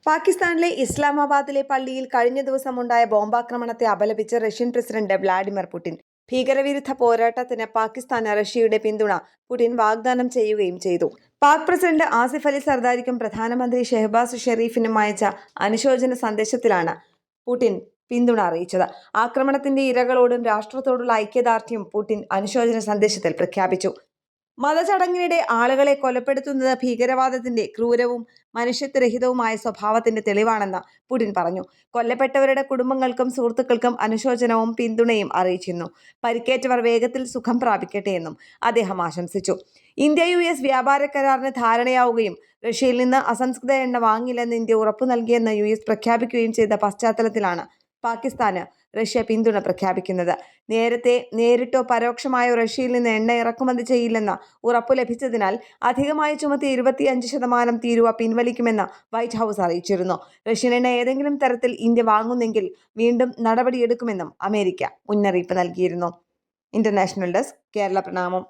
പാകിസ്ഥാനിലെ ഇസ്ലാമാബാദിലെ പള്ളിയിൽ കഴിഞ്ഞ ദിവസമുണ്ടായ ബോംബാക്രമണത്തെ അപലപിച്ച് റഷ്യൻ പ്രസിഡന്റ് വ്ളാഡിമിർ പുടിൻ. ഭീകരവിരുദ്ധ പോരാട്ടത്തിന് പാകിസ്ഥാന് റഷ്യയുടെ പിന്തുണ പുടിൻ വാഗ്ദാനം ചെയ്യുകയും ചെയ്തു. പാക് പ്രസിഡന്റ് ആസിഫ് അലി സർദാരിക്കും പ്രധാനമന്ത്രി ഷെഹബാസ് ഷെരീഫിനും അയച്ച അനുശോചന സന്ദേശത്തിലാണ് പുടിൻ പിന്തുണ അറിയിച്ചത്. ആക്രമണത്തിന്റെ ഇരകളോടും രാഷ്ട്രത്തോടുള്ള ഐക്യദാർഢ്യം പുടിൻ അനുശോചന സന്ദേശത്തിൽ പ്രഖ്യാപിച്ചു. മതചടങ്ങിനിടെ ആളുകളെ കൊലപ്പെടുത്തുന്നത് ഭീകരവാദത്തിന്റെ ക്രൂരവും മനുഷ്യത്വരഹിതവുമായ സ്വഭാവത്തിന്റെ തെളിവാണെന്ന് പുടിൻ പറഞ്ഞു. കൊല്ലപ്പെട്ടവരുടെ കുടുംബങ്ങൾക്കും സുഹൃത്തുക്കൾക്കും അനുശോചനവും പിന്തുണയും അറിയിച്ചിരുന്നു. പരിക്കേറ്റവർ വേഗത്തിൽ സുഖം പ്രാപിക്കട്ടെയെന്നും അദ്ദേഹം ആശംസിച്ചു. ഇന്ത്യ-US വ്യാപാര കരാറിന് ധാരണയാവുകയും റഷ്യയിൽ നിന്ന് അസംസ്കൃത എണ്ണ വാങ്ങില്ലെന്ന് ഇന്ത്യ ഉറപ്പു നൽകിയെന്ന് US പ്രഖ്യാപിക്കുകയും ചെയ്ത പശ്ചാത്തലത്തിലാണ് പാകിസ്ഥാന് റഷ്യ പിന്തുണ പ്രഖ്യാപിക്കുന്നത്. നേരത്തെ നേരിട്ടോ പരോക്ഷമായോ റഷ്യയിൽ നിന്ന് എണ്ണ ഇറക്കുമതി ചെയ്യില്ലെന്ന് ഉറപ്പു ലഭിച്ചതിനാൽ അധികമായി ചുമത്തിയ 25% തീരുവ പിൻവലിക്കുമെന്ന് വൈറ്റ് ഹൗസ് അറിയിച്ചിരുന്നു. റഷ്യൻ എണ്ണ ഏതെങ്കിലും തരത്തിൽ ഇന്ത്യ വാങ്ങുന്നെങ്കിൽ വീണ്ടും നടപടിയെടുക്കുമെന്നും അമേരിക്ക മുന്നറിയിപ്പ് നൽകിയിരുന്നു. ഇന്റർനാഷണൽ ഡെസ്ക്, കേരള പ്രണാമം.